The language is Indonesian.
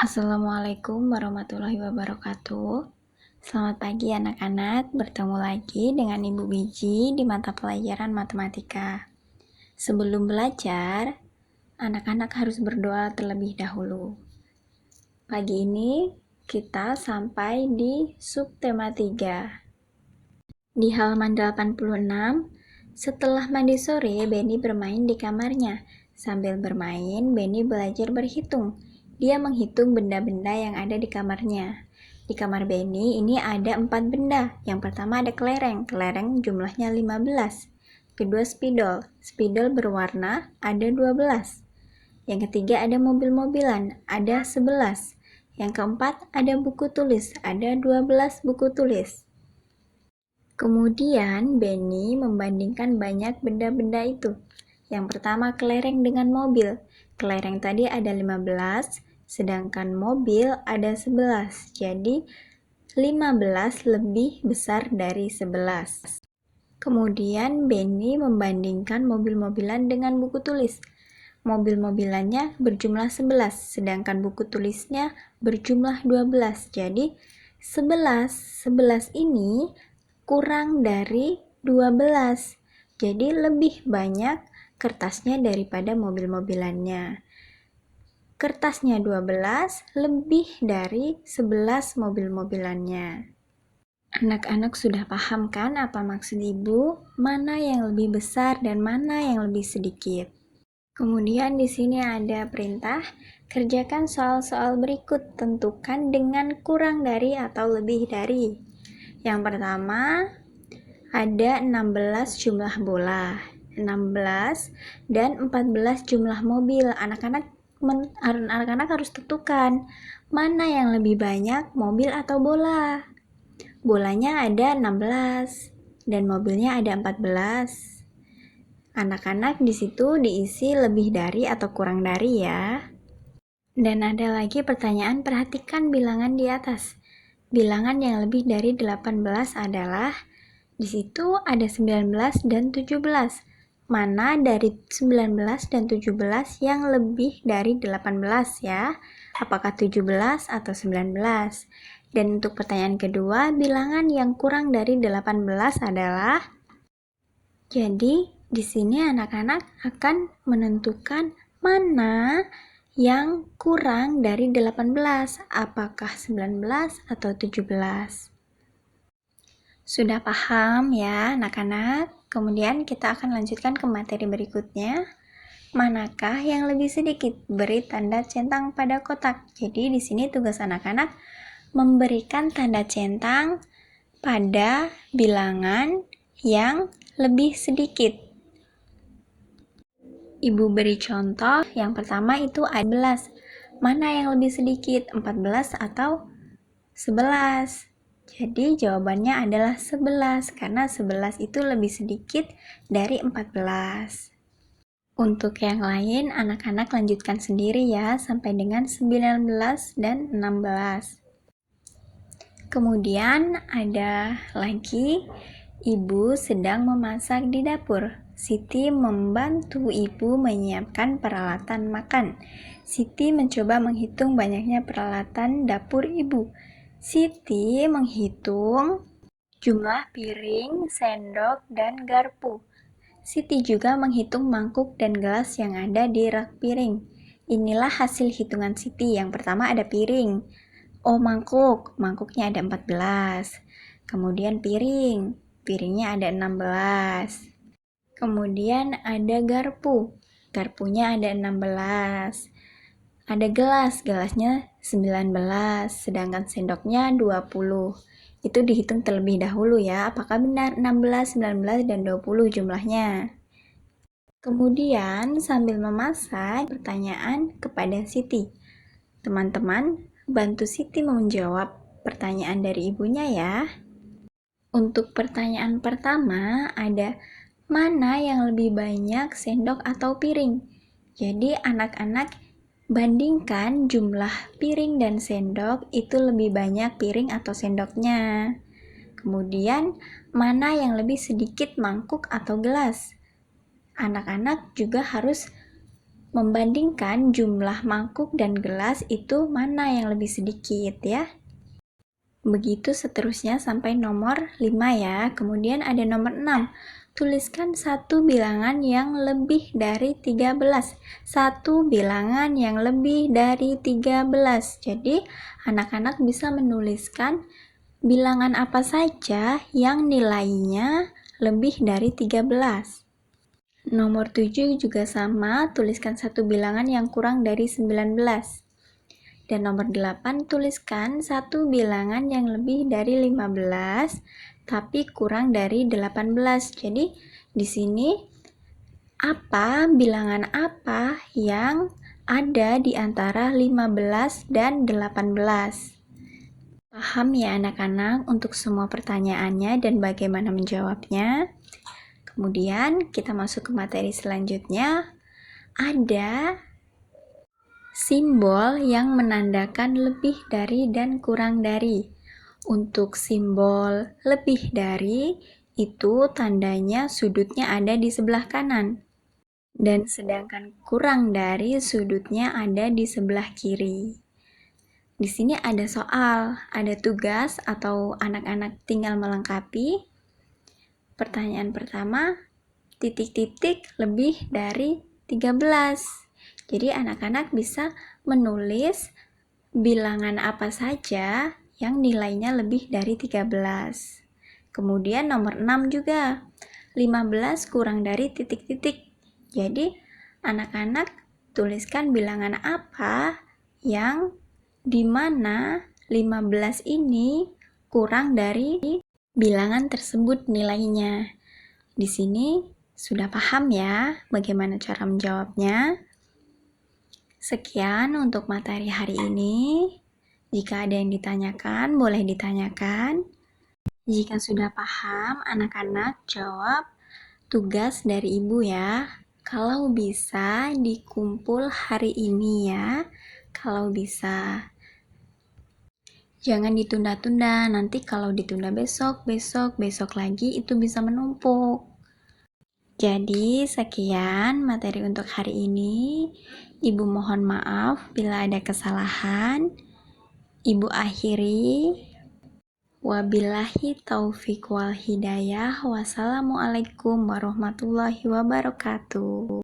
Assalamualaikum warahmatullahi wabarakatuh. Selamat pagi anak-anak, bertemu lagi dengan Ibu Biji di mata pelajaran matematika. Sebelum belajar, anak-anak harus berdoa terlebih dahulu. Pagi ini kita sampai di subtema 3. Di halaman 86, setelah mandi sore, Benny bermain di kamarnya. Sambil bermain, Benny belajar berhitung. Dia menghitung benda-benda yang ada di kamarnya. Di kamar Benny ini ada 4 benda. Yang pertama ada kelereng. Kelereng jumlahnya 15. Kedua spidol. Spidol berwarna ada 12. Yang ketiga ada mobil-mobilan, ada 11. Yang keempat ada buku tulis, ada 12 buku tulis. Kemudian Benny membandingkan banyak benda-benda itu. Yang pertama kelereng dengan mobil. Kelereng tadi ada 15, sedangkan mobil ada 11. Jadi 15 lebih besar dari 11. Kemudian Benny membandingkan mobil-mobilan dengan buku tulis. Mobil-mobilannya berjumlah 11, sedangkan buku tulisnya berjumlah 12. Jadi 11 ini kurang dari 12. Jadi lebih banyak kertasnya daripada mobil-mobilannya. Kertasnya 12 lebih dari 11 mobil-mobilannya. Anak-anak sudah paham kan apa maksud ibu? Mana yang lebih besar dan mana yang lebih sedikit? Kemudian di sini ada perintah, kerjakan soal-soal berikut, tentukan dengan kurang dari atau lebih dari. Yang pertama, ada 16 jumlah bola, 16 dan 14 jumlah mobil. Anak-anak harus tentukan mana yang lebih banyak, mobil atau bola. Bolanya ada 16 dan mobilnya ada 14. Anak-anak di situ diisi lebih dari atau kurang dari ya. Dan ada lagi pertanyaan, perhatikan bilangan di atas. Bilangan yang lebih dari 18 adalah, di situ ada 19 dan 17. Mana dari 19 dan 17 yang lebih dari 18 ya? Apakah 17 atau 19? Dan untuk pertanyaan kedua, bilangan yang kurang dari 18 adalah, jadi di sini anak-anak akan menentukan mana yang kurang dari 18, apakah 19 atau 17. Sudah paham ya anak-anak? Kemudian kita akan lanjutkan ke materi berikutnya. Manakah yang lebih sedikit? Beri tanda centang pada kotak. Jadi di sini tugas anak-anak memberikan tanda centang pada bilangan yang lebih sedikit. Ibu beri contoh, yang pertama itu 11. Mana yang lebih sedikit, 14 atau 11? Jadi jawabannya adalah 11, karena 11 itu lebih sedikit dari 14. Untuk yang lain, anak-anak lanjutkan sendiri ya, sampai dengan 19 dan 16. Kemudian ada lagi, ibu sedang memasak di dapur. Siti membantu ibu menyiapkan peralatan makan. Siti mencoba menghitung banyaknya peralatan dapur ibu. Siti menghitung jumlah piring, sendok, dan garpu. Siti juga menghitung mangkuk dan gelas yang ada di rak piring. Inilah hasil hitungan Siti. Yang pertama ada piring. Oh, mangkuknya ada 14. Kemudian piringnya ada 16. Kemudian ada garpunya ada 16. Ada gelasnya 19, sedangkan sendoknya 20. Itu dihitung terlebih dahulu ya, apakah benar 16, 19, dan 20 jumlahnya. Kemudian sambil memasak, pertanyaan kepada Siti. Teman-teman, bantu Siti menjawab pertanyaan dari ibunya ya. Untuk pertanyaan pertama ada, mana yang lebih banyak sendok atau piring? Jadi anak-anak bandingkan jumlah piring dan sendok, itu lebih banyak piring atau sendoknya. Kemudian mana yang lebih sedikit mangkuk atau gelas? Anak-anak juga harus membandingkan jumlah mangkuk dan gelas itu mana yang lebih sedikit ya. Begitu seterusnya sampai nomor 5 ya. Kemudian ada nomor 6. Tuliskan satu bilangan yang lebih dari 13. Satu bilangan yang lebih dari 13. Jadi, anak-anak bisa menuliskan bilangan apa saja yang nilainya lebih dari 13. Nomor 7 juga sama, tuliskan satu bilangan yang kurang dari 19. Dan nomor 8, tuliskan satu bilangan yang lebih dari 15, tapi kurang dari 18. Jadi, di sini bilangan apa yang ada di antara 15 dan 18? Paham ya anak-anak untuk semua pertanyaannya dan bagaimana menjawabnya? Kemudian kita masuk ke materi selanjutnya. Ada simbol yang menandakan lebih dari dan kurang dari. Untuk simbol lebih dari, itu tandanya sudutnya ada di sebelah kanan. Dan sedangkan kurang dari, sudutnya ada di sebelah kiri. Di sini ada soal, ada tugas atau anak-anak tinggal melengkapi. Pertanyaan pertama, titik-titik lebih dari 13. Jadi anak-anak bisa menulis bilangan apa saja yang nilainya lebih dari 13. Kemudian nomor 6 juga, 15 kurang dari titik-titik. Jadi anak-anak tuliskan bilangan apa yang dimana 15 ini kurang dari bilangan tersebut nilainya. Di sini sudah paham ya bagaimana cara menjawabnya? Sekian untuk materi hari ini. Jika ada yang ditanyakan, boleh ditanyakan. Jika sudah paham, anak-anak jawab tugas dari ibu ya. Kalau bisa dikumpul hari ini ya. Kalau bisa. Jangan ditunda-tunda, nanti kalau ditunda besok lagi itu bisa menumpuk. Jadi, sekian materi untuk hari ini. Ibu mohon maaf bila ada kesalahan. Ibu akhiri. Wabillahi taufiq wal hidayah. Wassalamualaikum warahmatullahi wabarakatuh.